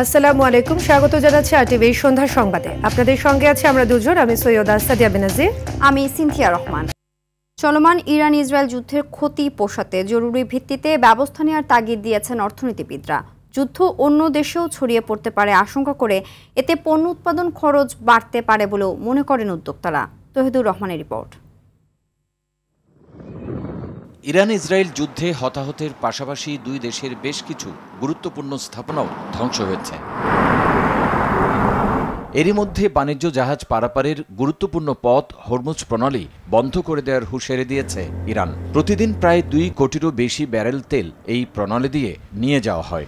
আসসালামু আলাইকুম, স্বাগত জানাচ্ছি আরটিভি সন্ধ্যার সংবাদে। আপনাদের সঙ্গে আছে আমরা দুজন, আমি সৈয়দা সাদিয়া বেনাজির, আমি সিনথিয়া রহমান। চলমান ইরান ইসরায়েল যুদ্ধের ক্ষতি পোষাতে জরুরি ভিত্তিতে ব্যবস্থা নেওয়ার তাগিদ দিয়েছেন অর্থনীতিবিদরা। যুদ্ধ অন্য দেশেও ছড়িয়ে পড়তে পারে আশঙ্কা করে এতে পণ্য উৎপাদন খরচ বাড়তে পারে বলেও মনে করেন উদ্যোক্তারা। তহিদুর রহমানের রিপোর্ট। ইরান ইসরায়েল যুদ্ধে হতাহতের পাশাপাশি দুই দেশের বেশ কিছু গুরুত্বপূর্ণ স্থাপনাও ধ্বংস হয়েছে। এরই মধ্যে বাণিজ্য জাহাজ পারাপারের গুরুত্বপূর্ণ পথ হরমুজ প্রণালী বন্ধ করে দেওয়ার হুঁশিয়ারি দিয়েছে ইরান। প্রতিদিন প্রায় 2 কোটিরও বেশি ব্যারেল তেল এই প্রণালী দিয়ে নিয়ে যাওয়া হয়।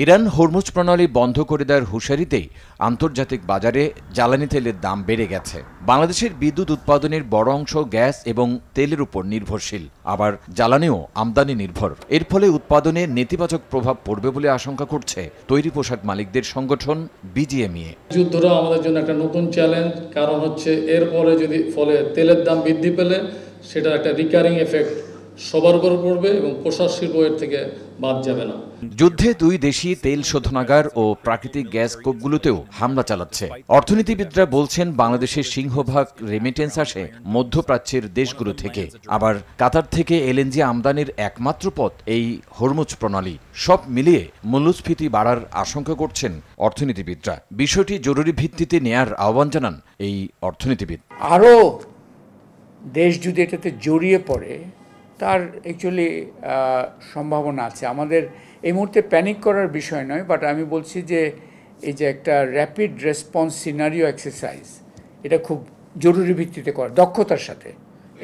ইরান হরমুজ প্রণালী বন্ধ করে দেওয়ার হুঁশিয়ারিতেই আন্তর্জাতিক বাজারে জ্বালানি তেলের দাম বেড়ে গেছে। বাংলাদেশের বিদ্যুৎ উৎপাদনের বড় অংশ গ্যাস এবং তেলের উপর নির্ভরশীল, আবার জ্বালানিও আমদানি নির্ভর। এর ফলে উৎপাদনে নেতিবাচক প্রভাব পড়বে বলে আশঙ্কা করছে তৈরি পোশাক মালিকদের সংগঠন বিজিএমইএ। যুদ্ধটা আমাদের জন্য একটা নতুন চ্যালেঞ্জ, কারণ হচ্ছে এরপরে যদি ফলে তেলের দাম বৃদ্ধি পেলে সেটা একটা রিকারিং এফেক্ট সবার উপর পড়বে এবং পোশাক শিল্প এর থেকে বাদ যাবে না। যুদ্ধে দুই দেশই তেল শোধনাগার ও প্রাকৃতিক গ্যাস কোপগুলোতেও হামলা চালাচ্ছে। অর্থনীতিবিদরা বলছেন বাংলাদেশের সিংহভাগ রেমিটেন্স আসে মধ্যপ্রাচ্যের দেশগুলো থেকে, আবার কাতার থেকে এলএনজি আমদানির একমাত্র পথ এই হরমুজ প্রণালী। সব মিলিয়ে মূল্যস্ফীতি বাড়ার আশঙ্কা করছেন অর্থনীতিবিদরা। বিষয়টি জরুরি ভিত্তিতে নেয়ার আহ্বান জানান এই অর্থনীতিবিদ। আরও দেশ যদি এটাতে জড়িয়ে পড়ে তার অ্যাকচুয়ালি সম্ভাবনা আছে। আমাদের এই মুহূর্তে প্যানিক করার বিষয় নয়, বাট আমি বলছি যে এই যে একটা র্যাপিড রেসপন্স সিনারিও এক্সারসাইজ, এটা খুব জরুরি ভিত্তিতে করা, দক্ষতার সাথে,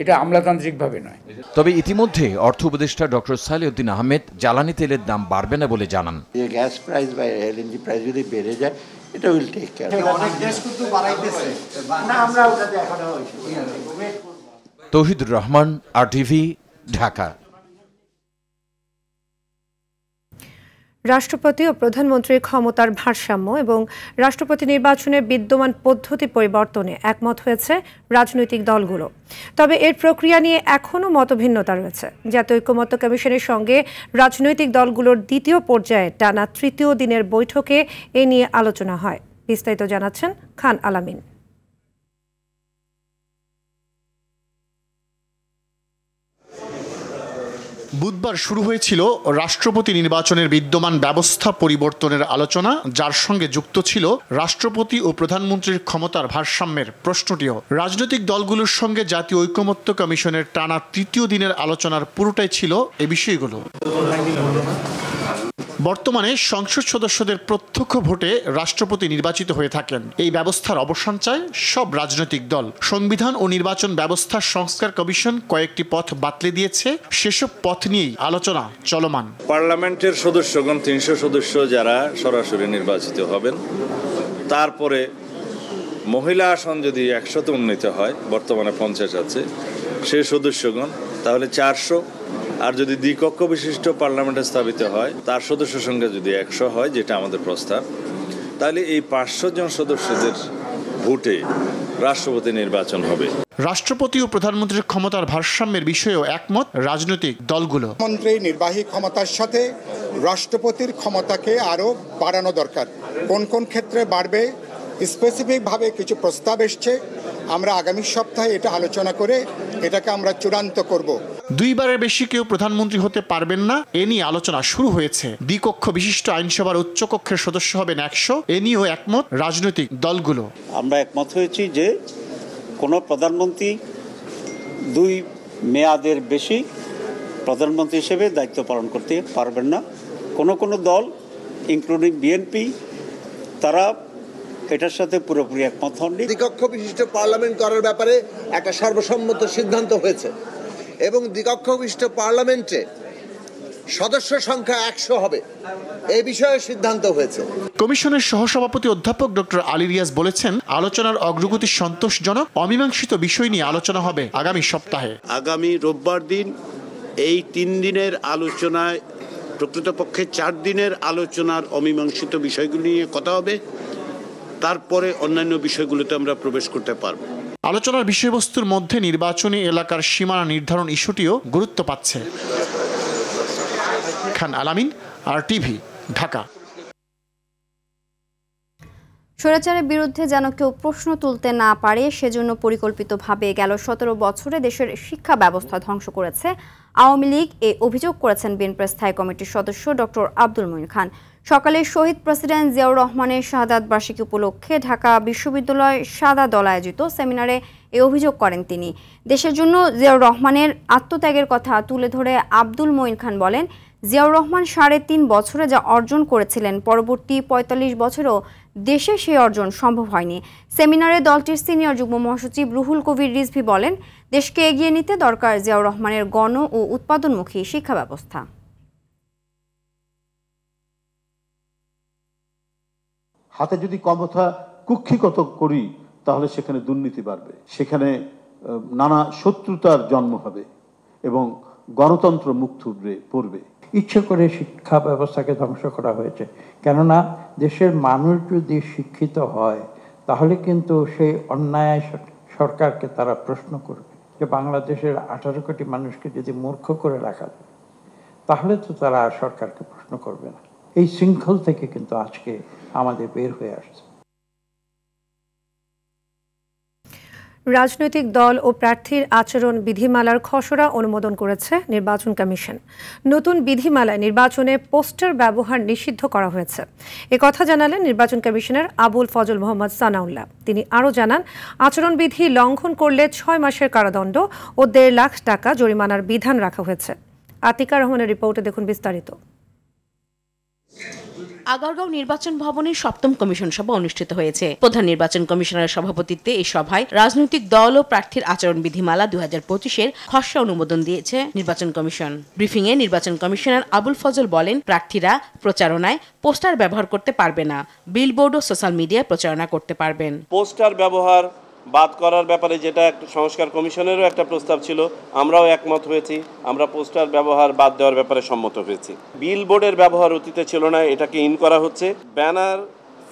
এটা আমলাতান্ত্রিকভাবে নয়। তবে ইতিমধ্যে অর্থ উপদেষ্টা ডক্টর সালেউদ্দিন আহমেদ জ্বালানি তেলের দাম বাড়বে না বলে জানান। গ্যাস প্রাইস বা এলএনজি প্রাইস যদি বেড়ে যায় এটা উইল টেক কেয়ার। অনেক দেশ কিন্তু বাড়াইতেছে না, আমরা ওটাতে এখনো তৌহিদুর রহমান, আরটিভি, ঢাকা। রাষ্ট্রপতি ও প্রধানমন্ত্রীর ক্ষমতার ভারসাম্য এবং রাষ্ট্রপতি নির্বাচনের বিদ্যমান পদ্ধতি পরিবর্তনে একমত হয়েছে রাজনৈতিক দলগুলো। তবে এর প্রক্রিয়া নিয়ে এখনও মতভিন্নতা রয়েছে। জাতীয় ঐকমত্য কমিশনের সঙ্গে রাজনৈতিক দলগুলোর দ্বিতীয় পর্যায়ে টানা 3য় দিনের বৈঠকে এ নিয়ে আলোচনা হয়। বিস্তারিত জানাচ্ছেন খান আলামিন। বুধবার শুরু হয়েছিল রাষ্ট্রপতি নির্বাচনের বিদ্যমান ব্যবস্থা পরিবর্তনের আলোচনা, যার সঙ্গে যুক্ত ছিল রাষ্ট্রপতি ও প্রধানমন্ত্রীর ক্ষমতার ভারসাম্যের প্রশ্নটিও। রাজনৈতিক দলগুলোর সঙ্গে জাতীয় ঐকমত্য কমিশনের টানা 3য় দিনের আলোচনার পুরোটাই ছিল এ বিষয়গুলো। বর্তমানে সংসদ সদস্যদের প্রত্যক্ষ ভোটে রাষ্ট্রপতি নির্বাচিত হয়ে থাকেন। এই ব্যবস্থার অবসান চায় সব রাজনৈতিক দল। সংবিধান ও নির্বাচন ব্যবস্থার সংস্কার কমিশন কয়েকটি পথ বাতলে দিয়েছে, সেসব পথ নিয়েই আলোচনা চলমান। পার্লামেন্টের সদস্যগণ 300 সদস্য যারা সরাসরি নির্বাচিত হবেন, তারপরে মহিলা আসন যদি 100তে উন্নীত হয়, বর্তমানে 50 আছে, সে সদস্যগণ তাহলে 400, আর যদি দ্বিকক্ষ বিশিষ্ট পার্লামেন্টে স্থাপিত হয় তার সদস্য সংখ্যা যদি 100 হয়, যেটা আমাদের প্রস্তাব, তাহলে এই 500 জন সদস্যদের ভোটে রাষ্ট্রপতি নির্বাচন হবে। রাষ্ট্রপতি ও প্রধানমন্ত্রীর ক্ষমতার ভারসাম্যের বিষয়েও একমত রাজনৈতিক দলগুলো। মন্ত্রী নির্বাহী ক্ষমতার সাথে রাষ্ট্রপতির ক্ষমতাকে আরও বাড়ানো দরকার। কোন কোন ক্ষেত্রে বাড়বে স্পেসিফিকভাবে কিছু প্রস্তাব এসছে। আমরা আগামী সপ্তাহে এটা আলোচনা করে এটাকে আমরা চূড়ান্ত করব। 2বারের বেশি কেউ প্রধানমন্ত্রী হতে পারবেন না, এ নিয়ে আলোচনা শুরু হয়েছে। দ্বিকক্ষ বিশিষ্ট আইনসভার উচ্চকক্ষের সদস্য হবেন 100, এ নিয়েও একমত রাজনৈতিক দলগুলো। আমরা একমত হয়েছি যে কোনো প্রধানমন্ত্রী 2 মেয়াদের বেশি প্রধানমন্ত্রী হিসেবে দায়িত্ব পালন করতে পারবেন না। কোনো দল ইনক্লুডিং বিএনপি তারা এটার সাথে পুরোপুরি একমত হননি। দ্বিকক্ষ বিশিষ্ট পার্লামেন্ট করার ব্যাপারে একটা সর্বসম্মত সিদ্ধান্ত হয়েছে এবং দ্বিকক্ষ বিশিষ্ট পার্লামেন্টে সদস্য সংখ্যা 100 হবে, এই বিষয়ে সিদ্ধান্ত হয়েছে। কমিশনের সহসভাপতি অধ্যাপক ডক্টর আলী রিয়াজ বলেছেন, আলোচনার অগ্রগতি সন্তোষজনক। অমীমাংসিত বিষয় নিয়ে আলোচনা হবে আগামী সপ্তাহে। আগামী রোববার দিন এই 3 দিনের আলোচনায় প্রকৃতপক্ষে 4 দিনের আলোচনার অমীমাংসিত বিষয়গুলি নিয়ে কথা হবে, তারপরে অন্যান্য বিষয়গুলোতে আমরা প্রবেশ করতে পারব। আলোচনার বিষয়বস্তুর মধ্যে নির্বাচনী এলাকার সীমানা নির্ধারণ ইস্যুটিও গুরুত্ব পাচ্ছে। খান আলামিন, আরটিভি, ঢাকা। স্বৈরাচারের বিরুদ্ধে যেন কেউ প্রশ্ন তুলতে না পারে সেজন্য পরিকল্পিতভাবে গেল ১৭ বছরে দেশের শিক্ষা ব্যবস্থা ধ্বংস করেছে আওয়ামী লীগ, এ অভিযোগ করেছেন বিএনপির স্থায়ী কমিটির সদস্য ডক্টর আব্দুল মঈন খান। সকালে শহীদ প্রেসিডেন্ট জিয়াউর রহমানের শাহাদাত বার্ষিকী উপলক্ষে ঢাকা বিশ্ববিদ্যালয় সাদা দল আয়োজিত সেমিনারে এই অভিযোগ করেন তিনি। দেশের জন্য জিয়াউর রহমানের আত্মত্যাগের কথা তুলে ধরে আব্দুল মঈন খান বলেন, জিয়াউর রহমান ৩.৫ বছরে যা অর্জন করেছিলেন পরবর্তী ৪৫ বছরেও দেশে সেই অর্জন সম্ভব হয়নি। সেমিনারে দলটির সিনিয়র যুগ্ম মহাসচিব রুহুল কবির রিজভী বলেন, দেশকে এগিয়ে নিতে দরকার জিয়াউর রহমানের গণ ও উৎপাদনমুখী শিক্ষা ব্যবস্থা। হাতে যদি ক্ষমতা কুক্ষিগত করি তাহলে সেখানে দুর্নীতি বাড়বে, সেখানে নানা শত্রুতার জন্ম হবে এবং গণতন্ত্র মুখ থুবড়ে পড়বে। ইচ্ছে করে শিক্ষা ব্যবস্থাকে ধ্বংস করা হয়েছে, কেননা দেশের মানুষ যদি শিক্ষিত হয় তাহলে কিন্তু সেই অন্যায় সরকারকে তারা প্রশ্ন করবে যে বাংলাদেশের 18 কোটি মানুষকে যদি মূর্খ করে রাখা যায় তাহলে তো তারা আর সরকারকে প্রশ্ন করবে না। এই শৃঙ্খল থেকে কিন্তু আজকে আমাদের বের হয়ে আসছে। রাজনৈতিক দল ও প্রার্থীর আচরণ বিধিমালার খসড়া অনুমোদন করেছে নির্বাচন কমিশন। নতুন বিধিমালায় নির্বাচনে পোস্টার ব্যবহার নিষিদ্ধ করা হয়েছে। একথা জানালেন নির্বাচন কমিশনার আবুল ফজল মোহাম্মদ সানাউল্লাহ। তিনি আরও জানান, আচরণবিধি লঙ্ঘন করলে 6 মাসের কারাদণ্ড ও 1.5 লাখ টাকা জরিমানার বিধান রাখা হয়েছে। আতিকা রহমানের রিপোর্টে দেখুন বিস্তারিত। আগারগাঁও নির্বাচন ভবনে 7ম কমিশন সভা অনুষ্ঠিত হয়েছে। প্রধান নির্বাচন কমিশনারের সভাপতিত্বে এই সভায় রাজনৈতিক দল ও প্রার্থীর আচরণ বিধিমালা 2025-এর খসড়া অনুমোদন দিয়েছে নির্বাচন কমিশন। ব্রিফিংয়ে নির্বাচন কমিশনার আবুল ফজল বলেন, প্রার্থীরা প্রচারণায় পোস্টার ব্যবহার করতে পারবে না, বিলবোর্ড ও সোশ্যাল মিডিয়ায় প্রচারণা করতে পারবেন। পোস্টার ব্যবহার বাদ করার ব্যাপারে যেটা একটা সংস্কার কমিশনেরও একটা প্রস্তাব ছিল, আমরাও একমত হয়েছি। আমরা পোস্টার ব্যবহার বাদ দেওয়ার ব্যাপারে সম্মত হয়েছি। বিলবোর্ডের ব্যবহার অতীতে ছিল না, এটাকে ইন করা হচ্ছে। ব্যানার,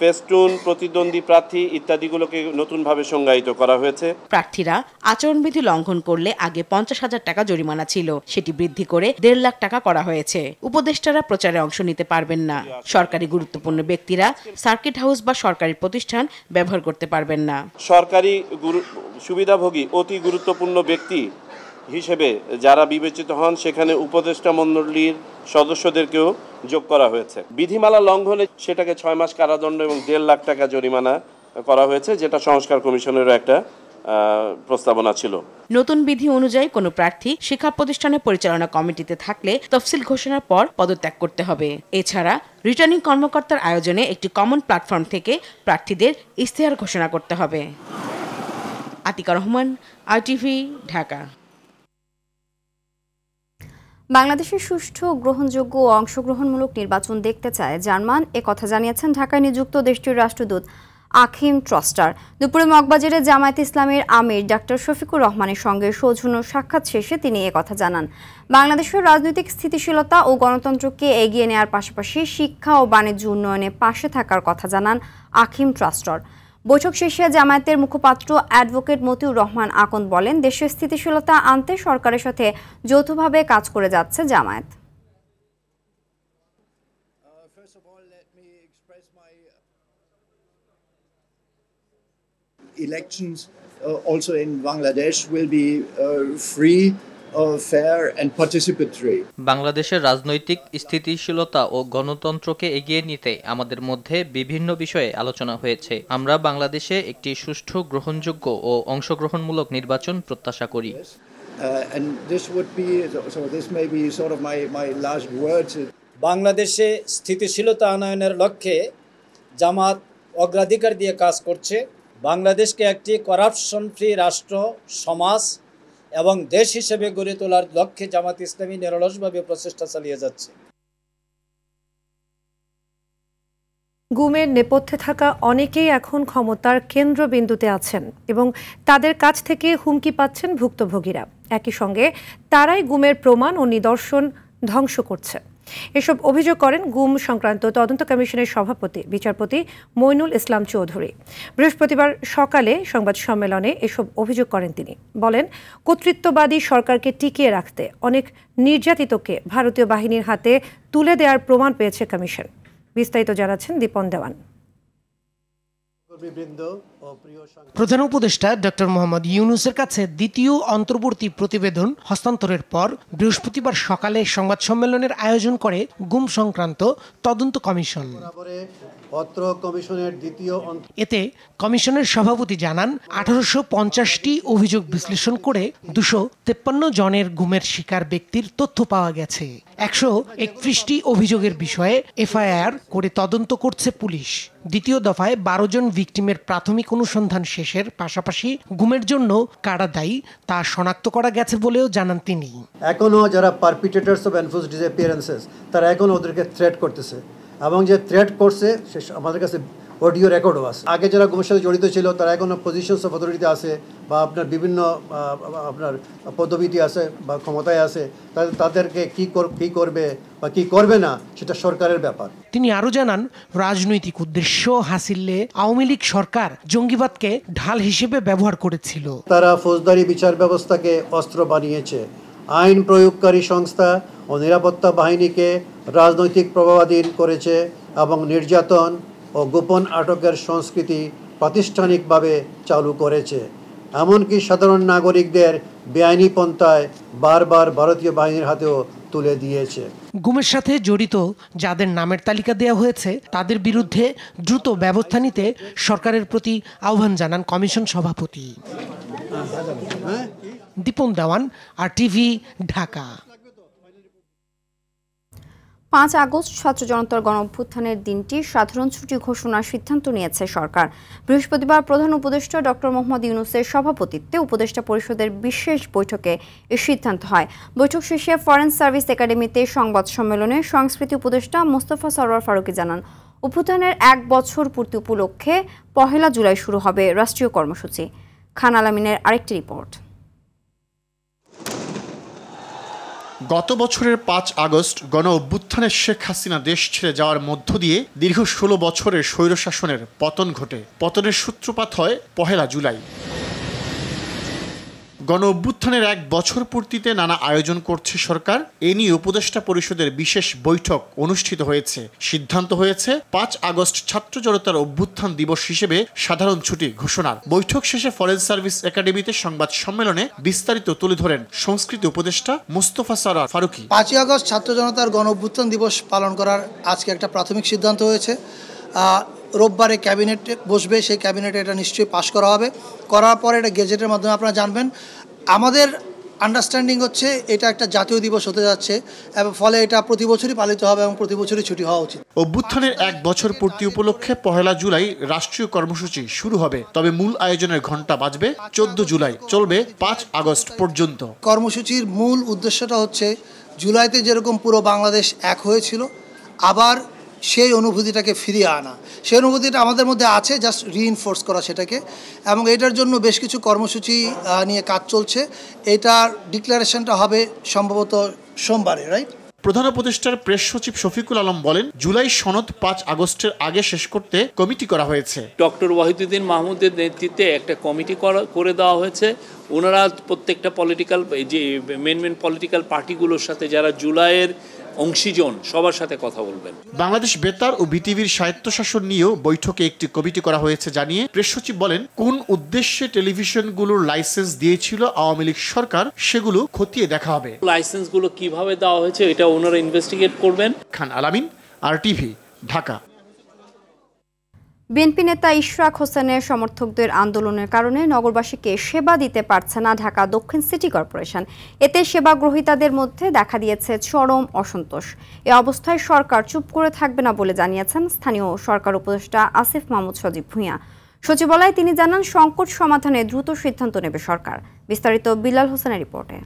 ফেস্টুন, প্রতিদ্বন্দ্বী প্রার্থী ইত্যাদিগুলোকে নতুনভাবে সংজ্ঞায়িত করা হয়েছে। প্রার্থীরা আচরণবিধি লঙ্ঘন করলে আগে 50,000 টাকা জরিমানা ছিল, সেটি বৃদ্ধি করে 1.5 লাখ টাকা করা হয়েছে। উপদেষ্টারা প্রচারে অংশ নিতে পারবেন না। সরকারি গুরুত্বপূর্ণ ব্যক্তিরা সার্কিট হাউস বা সরকারি প্রতিষ্ঠান ব্যবহার করতে পারবেন না। সরকারি সুবিধাভোগী অতি গুরুত্বপূর্ণ ব্যক্তি হিসেবে যারা বিবেচিত হন সেখানে উপদেষ্টা মণ্ডলীর সদস্যদেরকেও যোগ করা হয়েছে। বিধিমালা লঙ্ঘনে সেটাকে 6 মাস কারাদণ্ড এবং 1.5 লাখ টাকা জরিমানা করা হয়েছে, যেটা সংস্কার কমিশনেরও একটা প্রস্তাবনা ছিল। নতুন বিধি অনুযায়ী কোনো প্রার্থী শিক্ষা প্রতিষ্ঠানের পরিচালনা কমিটিতে থাকলে তফসিল ঘোষণার পর পদত্যাগ করতে হবে। এছাড়া রিটার্নিং কর্মকর্তার আয়োজনে একটি কমন প্ল্যাটফর্ম থেকে প্রার্থীদের ইশতেহার ঘোষণা করতে হবে। আতিকা রহমান, RTV, ঢাকা। বাংলাদেশের সুষ্ঠু, গ্রহণযোগ্য ও অংশগ্রহণমূলক নির্বাচন দেখতে চায় জার্মান, একথা জানিয়েছেন ঢাকায় নিযুক্ত দেশটির রাষ্ট্রদূত আখিম ট্রস্টার। দুপুরে মগবাজারে জামায়াতে ইসলামের আমির ডাক্তার শফিকুর রহমানের সঙ্গে সৌজন্য সাক্ষাৎ শেষে তিনি একথা জানান। বাংলাদেশের রাজনৈতিক স্থিতিশীলতা ও গণতন্ত্রকে এগিয়ে নেওয়ার পাশাপাশি শিক্ষা ও বাণিজ্য উন্নয়নে পাশে থাকার কথা জানান আখিম ট্রাস্টার। বৈঠক শেষে জামায়াতের মুখপাত্র অ্যাডভোকেট মতিউর রহমান আকন বলেন, দেশের স্থিতিশীলতা আনতে সরকারের সাথে যৌথভাবে কাজ করে যাচ্ছে Jamaat. Elections also in Bangladesh will be free, fair and participatory. বাংলাদেশের রাজনৈতিক স্থিতিশীলতা ও গণতন্ত্রকে এগিয়ে নিতে আমাদের মধ্যে বিভিন্ন বিষয়ে আলোচনা হয়েছে। আমরা বাংলাদেশে একটি সুষ্ঠু, গ্রহণযোগ্য ও অংশগ্রহণমূলক নির্বাচন প্রত্যাশা করি। And this may be sort of my last words. বাংলাদেশে স্থিতিশীলতা আনয়নের লক্ষ্যে জামাত অগ্রাধিকার দিয়ে কাজ করছে। বাংলাদেশকে একটি করাপশন ফ্রি রাষ্ট্র, সমাজ এবং দেশ হিসেবে গড়ে তোলার লক্ষ্যে জামাত ইসলামী নিরলসভাবে প্রচেষ্টা চালিয়ে যাচ্ছে। গুমের নেপথ্যে থাকা অনেকেই এখন ক্ষমতার কেন্দ্রবিন্দুতে আছেন এবং তাদের কাছ থেকে হুমকি পাচ্ছেন ভুক্তভোগীরা। একই সঙ্গে তারাই গুমের প্রমাণ ও নিদর্শন ধ্বংস করছে। এসব অভিযোগ করেন গুম সংক্রান্ত তদন্ত কমিশনের সভাপতি বিচারপতি মইনুল ইসলাম চৌধুরী। বৃহস্পতিবার সকালে সংবাদ সম্মেলনে এসব অভিযোগ করেন তিনি। বলেন, কর্তৃত্ববাদী সরকারকে টিকিয়ে রাখতে অনেক নির্যাতিতকে ভারতীয় বাহিনীর হাতে তুলে দেওয়ার প্রমাণ পেয়েছে কমিশন। বিস্তারিত জানাচ্ছেন দীপন দেওয়ান। প্রধান উপদেষ্টা ডক্টর মোহাম্মদ ইউনূসের কাছে দ্বিতীয় অন্তর্বর্তী প্রতিবেদন হস্তান্তরের পর বৃহস্পতিবার সকালে সংবাদ সম্মেলনের আয়োজন করে গুম সংক্রান্ত তদন্ত কমিশন। এতে কমিশনের সভাপতি জানান 1850টি অভিযোগ বিশ্লেষণ করে 253 জনের গুমের শিকার ব্যক্তির তথ্য পাওয়া গেছে। 131টি অভিযোগের বিষয়ে এফআইআর করে তদন্ত করছে পুলিশ। দ্বিতীয় দফায় 12 জন ভিকটিমের প্রাথমিক অনুসন্ধান শেষের পাশাপাশি গুমের জন্য কারা দায়ী তা শনাক্ত করা গেছে বলেও জানান তিনি। এখনো যারা পারপিট্রেটরস অফ এনফোর্সড ডিসঅ্যাপিয়ারেন্সেস তারা এখনো ওদেরকে থ্রেট করতেছে এবং যে থ্রেট করছে সে আমাদের কাছে অডিও রেকর্ডও আছে। আগে যারা গুমের সাথে জড়িত ছিল তারা এখনো পজিশনস অফ অথরিটিতে আছে বা আপনার বিভিন্ন আপনার পদবিতে আছে বা ক্ষমতায় আছে, তাদেরকে কি করবে বা কি করবে না সেটা সরকারের ব্যাপার। তিনি আরো জানান রাজনৈতিক উদ্দেশ্য হাসিলে আওয়ামী লীগ সরকার জঙ্গিবাদকে ঢাল হিসেবে ব্যবহার করেছিল। তারা ফৌজদারি বিচার ব্যবস্থাকে অস্ত্র বানিয়েছে, আইন প্রয়োগকারী সংস্থা ও নিরাপত্তা বাহিনীকে রাজনৈতিক প্রভাবাধীন করেছে এবং নির্যাতন ও গোপন আটকের সংস্কৃতি প্রাতিষ্ঠানিকভাবে চালু করেছে। এমনকি সাধারণ নাগরিকদের বেআইনি পন্থায় বারবার ভারতীয় বাহিনীর হাতেও তুলে দিয়েছে। গুমের সাথে জড়িত যাদের নামের তালিকা দেওয়া হয়েছে তাদের বিরুদ্ধে দ্রুত ব্যবস্থা নিতে সরকারের প্রতি আহ্বান জানান কমিশন সভাপতি। দীপন দেওয়ান, RTV, ঢাকা। 5 আগস্ট ছাত্র জনতার গণঅভ্যুত্থানের দিনটি সাধারণ ছুটি ঘোষণার সিদ্ধান্ত নিয়েছে সরকার। বৃহস্পতিবার প্রধান উপদেষ্টা ডক্টর মোহাম্মদ ইউনূসের সভাপতিত্বে উপদেষ্টা পরিষদের বিশেষ বৈঠকে এই সিদ্ধান্ত হয়। বৈঠক শেষে ফরেন সার্ভিস একাডেমিতে সংবাদ সম্মেলনে সংস্কৃতি উপদেষ্টা মোস্তফা সরওয়ার ফারুকী জানান, অভ্যুত্থানের 1 বছর পূর্তি উপলক্ষে 1 জুলাই শুরু হবে রাষ্ট্রীয় কর্মসূচি। খান আলামিনের আরেকটি রিপোর্ট। গত বছরের 5 আগস্ট গণ অভ্যুত্থানের শেখ হাসিনা দেশ ছেড়ে যাওয়ার মধ্য দিয়ে দীর্ঘ 16 বছরের স্বৈরশাসনের পতন ঘটে। পতনের সূত্রপাত হয় 1 জুলাই। গণ অভ্যুত্থানের 1 বছর পূর্তিতে নানা আয়োজন করছে সরকার। এ নিয়ে উপদেষ্টা পরিষদের বিশেষ বৈঠক অনুষ্ঠিত হয়েছে। সিদ্ধান্ত হয়েছে 5 আগস্ট ছাত্র জনতার অভ্যুত্থান দিবস হিসেবে সাধারণ ছুটি ঘোষণার। বৈঠক শেষে ফরেন সার্ভিস একাডেমিতে সংবাদ সম্মেলনে বিস্তারিত তুলে ধরেন সংস্কৃতি উপদেষ্টা মোস্তফা সরওয়ার ফারুকী। 5 আগস্ট ছাত্র জনতার গণ অভ্যুত্থান দিবস পালন করার আজকে একটা প্রাথমিক সিদ্ধান্ত হয়েছে। রোববারে ক্যাবিনেট বসবে, সেই ক্যাবিনেটে এটা নিশ্চয়ই পাশ করা হবে। করার পরে এটা গেজেটের মাধ্যমে আপনারা জানবেন। আমাদের আন্ডারস্ট্যান্ডিং হচ্ছে এটা একটা জাতীয় দিবস হতে যাচ্ছে এবং ফলে এটা প্রতি বছরই পালিত হবে এবং প্রতি বছরই ছুটি হওয়া উচিত। অভ্যুত্থানের 1 বছর পূর্তি উপলক্ষে 1 জুলাই রাষ্ট্রীয় কর্মসূচি শুরু হবে, তবে মূল আয়োজনের ঘণ্টা বাজবে 14 জুলাই, চলবে 5 আগস্ট পর্যন্ত। কর্মসূচির মূল উদ্দেশ্যটা হচ্ছে জুলাইতে যেরকম পুরো বাংলাদেশ এক হয়েছিল আবার সেই অনুভূতিটাকে ফিরিয়ে আনা। সেই অনুভূতিটা আমাদের মধ্যে আছে, জাস্ট রিইনফোর্স করা সেটাকে, এবং এটার জন্য বেশ কিছু কর্মসূচি নিয়ে কাজ চলছে। এটার ডিক্লারেশনটা হবে সম্ভবত সোমবারে, রাইট? প্রধান উপদেষ্টার প্রেস সচিব শফিকুল আলম বলেন, জুলাই সনদ 5 আগস্টের আগে শেষ করতে কমিটি করা হয়েছে। ডক্টর ওয়াহিদুদ্দিন মাহমুদের নেতৃত্বে একটা কমিটি করে দেওয়া হয়েছে। ওনারা প্রত্যেকটা পলিটিক্যাল যে মেন পলিটিক্যাল পার্টিগুলোর সাথে যারা জুলাইয়ের অংশীজন সবার সাথে কথা বলবেন। বাংলাদেশ বেতার ও বিটিভির স্বায়ত্তশাসন নিয়েও বৈঠকে একটি কমিটি করা হয়েছে জানিয়ে প্রেস সচিব বলেন, কোন উদ্দেশ্যে টেলিভিশনগুলোর লাইসেন্স দিয়েছিল আওয়ামী লীগ সরকার সেগুলো খতিয়ে দেখা হবে। লাইসেন্সগুলো কিভাবে দেওয়া হয়েছে এটা ওনারা ইনভেস্টিগেট করবেন। খান আলামিন, RTV, ঢাকা। বিএনপি নেতা ইশরাক হোসেনের সমর্থকদের আন্দোলনের কারণে নগরবাসীকে সেবা দিতে পারছে না ঢাকা দক্ষিণ সিটি কর্পোরেশন। এতে সেবা গ্রহীতাদের মধ্যে দেখা দিয়েছে চরম অসন্তোষ। এ অবস্থায় সরকার চুপ করে থাকবে না বলে জানিয়েছেন স্থানীয় সরকার উপদেষ্টা আসিফ মাহমুদ সজীব ভূঁইয়া। সচিবালয়ে তিনি জানান, সংকট সমাধানে দ্রুত সিদ্ধান্ত নেবে সরকার। বিস্তারিত বিলাল হোসেনের রিপোর্টে।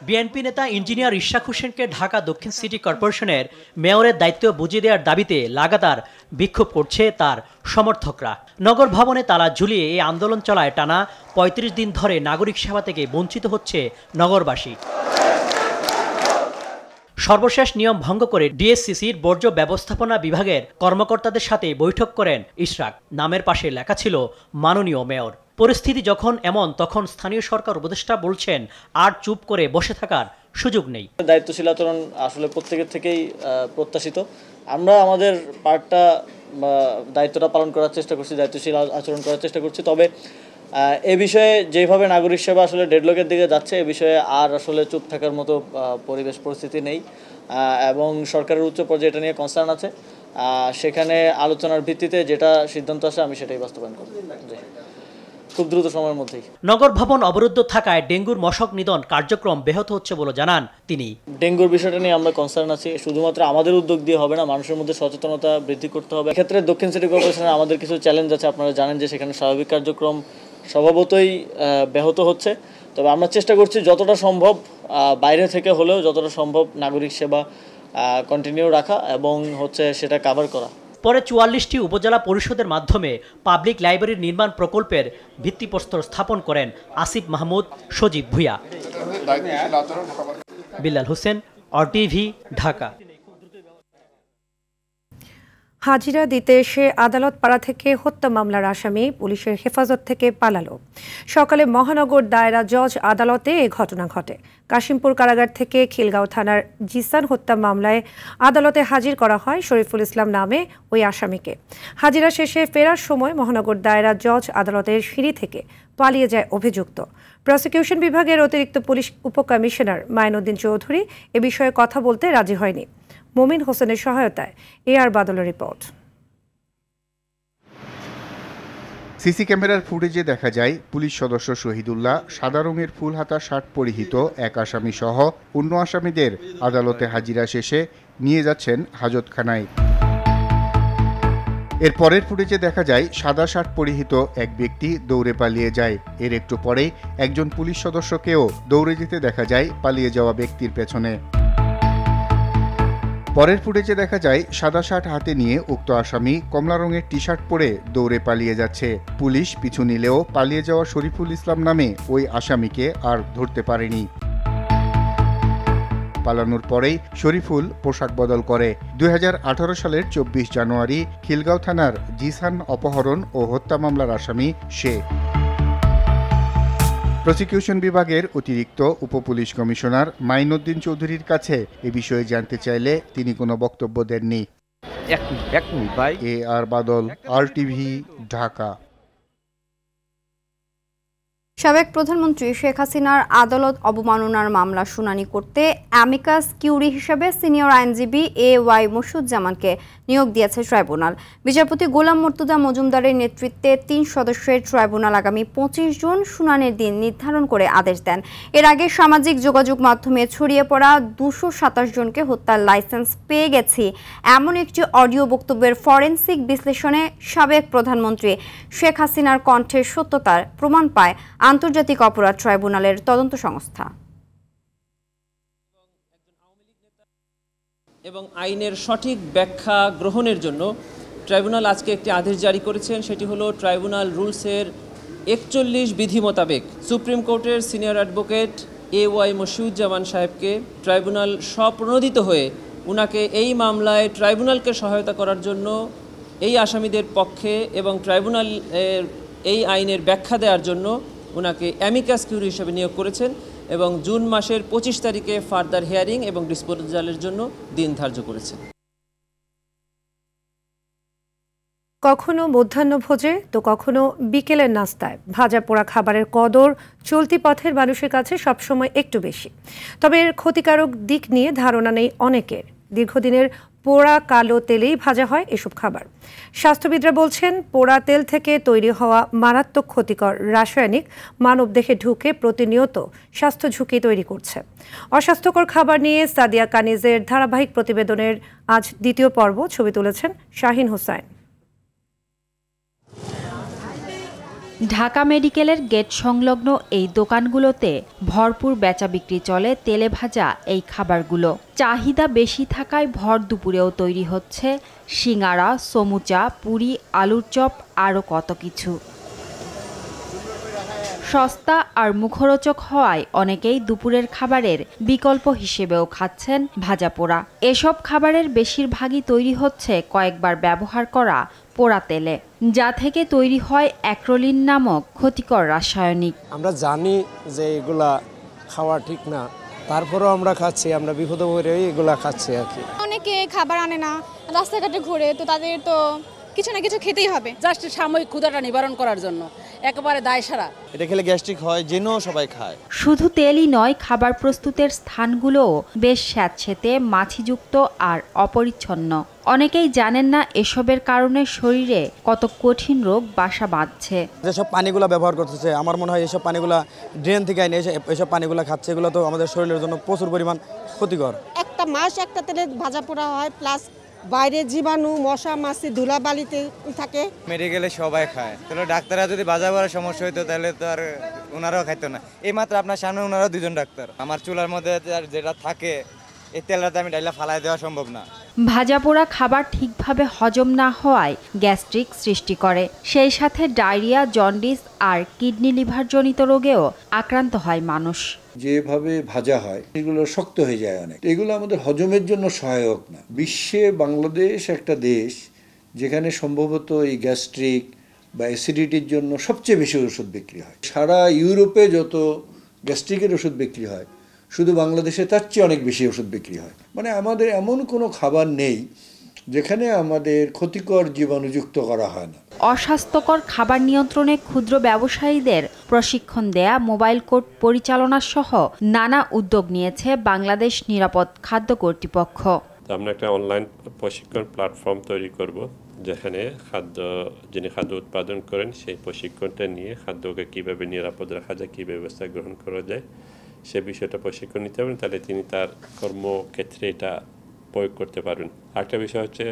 বিএনপি নেতা ইঞ্জিনিয়ার ইশরাক হোসেনকে ঢাকা দক্ষিণ সিটি কর্পোরেশনের মেয়রের দায়িত্ব বুঝিয়ে দেওয়ার দাবিতে লাগাতার বিক্ষোভ করছে তার সমর্থকরা। নগর ভবনে তালা ঝুলিয়ে এই আন্দোলন চলায় টানা ৩৫ দিন ধরে নাগরিক সেবা থেকে বঞ্চিত হচ্ছে নগরবাসী। সর্বশেষ নিয়ম ভঙ্গ করে ডিএসসিসির বর্জ্য ব্যবস্থাপনা বিভাগের কর্মকর্তাদের সাথে বৈঠক করেন ইশরাক। নামের পাশে লেখা ছিল মাননীয় মেয়র। পরিস্থিতি যখন এমন, তখন স্থানীয় সরকার উপদেষ্টা বলছেন আর চুপ করে বসে থাকার সুযোগ নেই। দায়িত্বশীল আচরণ আসলে প্রত্যেকের থেকেই প্রত্যাশিত। আমরা আমাদের পার্টটা দায়িত্বটা পালন করার চেষ্টা করছি, দায়িত্বশীল আচরণ করার চেষ্টা করছি। তবে এ বিষয়ে যেভাবে নাগরিক সেবা আসলে ডেডলকের দিকে যাচ্ছে, এ বিষয়ে আর আসলে চুপ থাকার মতো পরিবেশ পরিস্থিতি নেই এবং সরকারের উচ্চ পর্যায়ে এটা নিয়ে কনসার্ন আছে। সেখানে আলোচনার ভিত্তিতে যেটা সিদ্ধান্ত আসে আমি সেটাই বাস্তবায়ন করব খুব দ্রুত সময়ের মধ্যেই। নগর ভবন অবরুদ্ধ থাকায় ডেঙ্গুর মশক নিধন কার্যক্রম ব্যাহত হচ্ছে বলে জানান তিনি। ডেঙ্গুর বিষয়টা নিয়ে আমরা কনসার্ন আছি, শুধুমাত্র আমাদের উদ্যোগ দিয়ে হবে না, মানুষের মধ্যে সচেতনতা বৃদ্ধি করতে হবে। এক্ষেত্রে দক্ষিণ সিটি কর্পোরেশনের আমাদের কিছু চ্যালেঞ্জ আছে। আপনারা জানেন যে সেখানে স্বাভাবিক কার্যক্রম স্বভাবতই ব্যাহত হচ্ছে। তবে আমরা চেষ্টা করছি যতটা সম্ভব বাইরে থেকে হলেও যতটা সম্ভব নাগরিক সেবা কন্টিনিউ রাখা এবং সেটা কভার করা। পরে ৪৪টি উপজেলা পরিষদের মাধ্যমে পাবলিক লাইব্রেরির নির্মাণ প্রকল্পের ভিত্তিপ্রস্তর স্থাপন করেন আসিফ মাহমুদ, সজীব ভুঁইয়া। বিল্লাল হোসেন, RTV, ঢাকা। হাজিরা দিতে এসে আদালত পাড়া থেকে হত্যা মামলার আসামি পুলিশের হেফাজত থেকে পালালো। সকালে মহানগর দায়রা জজ আদালতে এ ঘটনা ঘটে। কাশিমপুর কারাগার থেকে খিলগাঁও থানার জিসান হত্যা মামলায় আদালতে হাজির করা হয় শরীফুল ইসলাম নামে ওই আসামিকে। হাজিরা শেষে ফেরার সময় মহানগর দায়রা জজ আদালতের সিঁড়ি থেকে পালিয়ে যায় অভিযুক্ত। প্রসিকিউশন বিভাগের অতিরিক্ত পুলিশ উপকমিশনার মাইনুদ্দিন চৌধুরী এ বিষয়ে কথা বলতে রাজি হয়নি। মোমিন হোসেনের সহায়তায় AR বাদলের রিপোর্ট। সিসি ক্যামেরার ফুটেজে দেখা যায় পুলিশ সদস্য শহীদুল্লাহ সাদা রঙের ফুল হাতা শার্ট পরিহিত এক আসামি সহ অন্য আসামিদের আদালতে হাজিরা শেষে নিয়ে যাচ্ছেন হাজতখানায়। এর পরের ফুটেজে দেখা যায় সাদা শার্ট পরিহিত এক ব্যক্তি দৌড়ে পালিয়ে যায়। এর একটু পরেই একজন পুলিশ সদস্যকেও দৌড়ে যেতে দেখা যায় পালিয়ে যাওয়া ব্যক্তির পেছনে। পরের ফুটেজে দেখা যায় সাদা শার্ট হাতে নিয়ে উক্ত আসামি কমলা রঙের টি শার্ট পরে দৌড়ে পালিয়ে যাচ্ছে। পুলিশ পিছু নিলেও পালিয়ে যাওয়া শরীফুল ইসলাম নামে ওই আসামিকে আর ধরতে পারেনি। পালানোর পরেই শরীফুল পোশাক বদল করে 2018 সালের 24 জানুয়ারি খিলগাঁও থানার জিসান অপহরণ ও হত্যা মামলার আসামি সে। প্রসিকিউশন বিভাগের অতিরিক্ত উপপুলিশ কমিশনার মাইনুদ্দিন চৌধুরীর কাছে এ বিষয়ে জানতে চাইলে তিনি কোনো বক্তব্য দেননি। AR বাদল, RTV, ঢাকা। সাবেক প্রধানমন্ত্রী শেখ হাসিনার আদালত অবমাননার মামলা শুনানি করতে অ্যামিকাস কিউরি হিসেবে সিনিয়র আইনজীবী AY মসুজ্জামানকে নিয়োগ দিয়েছে ট্রাইব্যুনাল। বিচারপতি গোলাম মর্তুজা মজুমদারের নেতৃত্বে 3 সদস্যের ট্রাইব্যুনাল আগামী 25 জুন শুনানির দিন নির্ধারণ করে আদেশ দেন। এর আগে সামাজিক যোগাযোগ মাধ্যমে ছড়িয়ে পড়া 227 জনকে হত্যার লাইসেন্স পেয়ে গেছি এমন একটি অডিও বক্তব্যের ফরেনসিক বিশ্লেষণে সাবেক প্রধানমন্ত্রী শেখ হাসিনার কণ্ঠের সত্যতার প্রমাণ পায় আন্তর্জাতিক অপরাধ ট্রাইব্যুনালের তদন্ত সংস্থা। এবং আইনের সঠিক ব্যাখ্যা গ্রহণের জন্য ট্রাইব্যুনাল আজকে একটি আদেশ জারি করেছেন। সেটি হলো ট্রাইব্যুনাল রুলসের 41 বিধি মোতাবেক সুপ্রিম কোর্টের সিনিয়র অ্যাডভোকেট AY মসিউজ্জামান সাহেবকে ট্রাইব্যুনাল স্বপ্রণোদিত হয়ে উনাকে এই মামলায় ট্রাইব্যুনালকে সহায়তা করার জন্য এই আসামিদের পক্ষে এবং ট্রাইব্যুনালের এই আইনের ব্যাখ্যা দেওয়ার জন্য উনাকে অ্যামিকাস কিউরি হিসেবে নিয়োগ করেছেন এবং জুন মাসের 25 তারিখে ফার্দার হিয়ারিং এবং ডিসপোজালের জন্য দিন ধার্য করেছেন। কখনো মধ্যাহ্নভোজে তো কখনো বিকেলের নাস্তায় ভাজা পোড়া খাবারের কদর চলতি পথের মানুষের কাছে সবসময় একটু বেশি। তবে এর ক্ষতিকারক দিক নিয়ে ধারণা নেই অনেকের। দীর্ঘদিনের পোড়া কালো তেলেই ভাজা হয় এসব খাবার। স্বাস্থ্যবিদরা বলছেন পোড়া তেল থেকে তৈরি হওয়া মারাত্মক ক্ষতিকর রাসায়নিক মানবদেহে ঢুকে প্রতিনিয়ত স্বাস্থ্য ঝুঁকি তৈরি করছে। অস্বাস্থ্যকর খাবার নিয়ে সাদিয়া কানিজের ধারাবাহিক প্রতিবেদনের আজ দ্বিতীয় পর্ব ছবি তুলেছেন শাহিন হোসাইন। ঢাকা মেডিকেলের গেট সংলগ্ন এই দোকানগুলোতে ভরপুর বেচা বিক্রি চলে তেলে ভাজা এই খাবারগুলো। চাহিদা বেশি থাকায় ভর দুপুরেও তৈরি হচ্ছে সিঙ্গারা, সমুচা, পুরি, আলুর চপ আরও কত কিছু। সস্তা আর মুখরোচক হওয়ায় অনেকেই দুপুরের খাবারের বিকল্প হিসেবেও খাচ্ছেন ভাজা পোড়া। এসব খাবারের বেশিরভাগই তৈরি হচ্ছে কয়েকবার ব্যবহার করা পোড়া তেলে, যা থেকে তৈরি হয় অ্যাক্রোলিন নামক ক্ষতিকর রাসায়নিক। আমরা জানি যে এগুলা খাওয়া ঠিক না, তারপরেও আমরা খাচ্ছি, আমরা বিপদে পড়ে এগুলা খাচ্ছি আর কি। অনেকে খাবার আনে না, রাস্তাঘাটে ঘুরে, তো তাদের তো কিছু না কিছু খেতেই হবে, জাস্ট সাময়িক ক্ষুধাটা নিবারণ করার জন্য, একেবারে দায় সারা। এটা খেলে গ্যাস্ট্রিক হয়, জেনেও সবাই খায়। শুধু তেলই নয়, খাবার প্রস্তুতের স্থানগুলোও বেশ স্যাঁতসেঁতে, মাছিযুক্ত আর অপরিচ্ছন্ন। অনেকেই জানেন না এসবের কারণে শরীরে কত কঠিন রোগ বাসা বাঁধছে। যেসব পানিগুলো ব্যবহার করতেছে, আমার মনে হয় এসব পানিগুলা ড্রেন থেকে আইনে এসব পানিগুলো খাচ্ছে, এগুলো তো আমাদের শরীরের জন্য প্রচুর পরিমাণ ক্ষতিকর। একটা মাস একটা তেলে ভাজা পোড়া হয়, প্লাস বাইরে জীবাণু, মশা মাছি, ধুলাবালিতে থাকে। মেডিকেলে সবাই খায়, তাহলে ডাক্তাররা যদি ভাজা পোড়ার সমস্যা হইতো তাহলে তো আর ওনারাও খাইতো না। এই মাত্র আপনার সামনে ওনারাও দুজন ডাক্তার। আমার চুলার মধ্যে যেটা থাকে এই তেলটা আমি ডাইলা ফালাই দেওয়া সম্ভব না। ভাজা পোড়া খাবার ঠিকভাবে হজম না হওয়ায় গ্যাস্ট্রিক সৃষ্টি করে, সেই সাথে ডায়রিয়া, জন্ডিস আর কিডনি লিভার জনিত রোগেও আক্রান্ত হয় মানুষ। যেভাবে ভাজা হয় এগুলো শক্ত হয়ে যায় অনেক, এগুলো আমাদের হজমের জন্য সহায়ক না। বিশ্বে বাংলাদেশ একটা দেশ যেখানে সম্ভবত এই গ্যাস্ট্রিক বা অ্যাসিডিটির জন্য সবচেয়ে বেশি ওষুধ বিক্রি হয়। সারা ইউরোপে যত গ্যাস্ট্রিকের ওষুধ বিক্রি হয়, শুধু বাংলাদেশে তার চেয়ে অনেক বেশি ওষুধ বিক্রি হয়। মানে আমাদের এমন কোনো খাবার নেই যেখানে আমাদের ক্ষতিকর জীবাণুযুক্ত করা হয় না। অস্বাস্থ্যকর খাবার নিয়ন্ত্রণে ক্ষুদ্র ব্যবসায়ীদের প্রশিক্ষণ দেয়া, মোবাইল কোর্ট পরিচালনা সহ নানা উদ্যোগ নিয়েছে বাংলাদেশ নিরাপদ খাদ্য কর্তৃপক্ষ। আমরা একটা অনলাইন প্রশিক্ষণ প্ল্যাটফর্ম তৈরি করব, যেখানে যিনি খাদ্য উৎপাদন করেন সেই প্রশিক্ষণটা নিয়ে খাদ্যকে কীভাবে নিরাপদ রাখা যায়, কী ব্যবস্থা গ্রহণ করা যায় সে বিষয়টা প্রশিক্ষণ নিতে পারেন, তাহলে তিনি তার কর্মক্ষেত্রে এটা প্রয়োগ করতে পারবেন। আরেকটা বিষয় হচ্ছে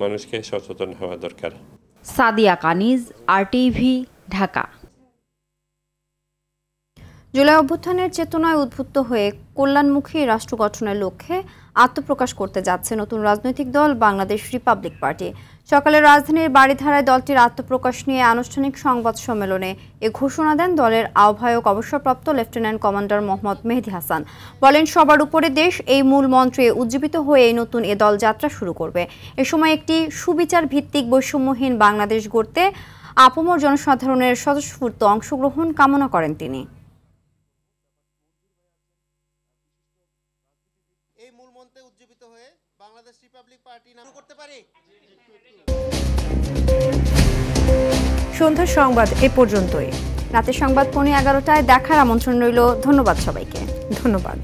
মানুষকে সচেতন হওয়া দরকার। সাদিয়া কানিজ, RTV, ঢাকা। জুলাই অভ্যুত্থানের চেতনায় উদ্বুদ্ধ হয়ে কল্যাণমুখী রাষ্ট্র গঠনের লক্ষ্যে আত্মপ্রকাশ করতে যাচ্ছে নতুন রাজনৈতিক দল বাংলাদেশ রিপাবলিক পার্টি। সকালে রাজধানীর বারিধারায় দলটির আত্মপ্রকাশ নিয়ে আনুষ্ঠানিক সংবাদ সম্মেলনে এ ঘোষণা দেন দলের আহ্বায়ক অবসরপ্রাপ্ত লেফটেন্যান্ট কমান্ডার মোহাম্মদ মেহেদী হাসান। বলেন, সবার উপরে দেশ এই মূল মন্ত্রে উজ্জীবিত হয়ে এই নতুন এ দল যাত্রা শুরু করবে। এ সময় একটি সুবিচার ভিত্তিক বৈষম্যহীন বাংলাদেশ গড়তে আপামর জনসাধারণের স্বতঃস্ফূর্ত অংশগ্রহণ কামনা করেন তিনি। সন্ধ্যার সংবাদ এ পর্যন্তই। রাতের সংবাদ 11:15টায় দেখার আমন্ত্রণ রইল। ধন্যবাদ সবাইকে। ধন্যবাদ।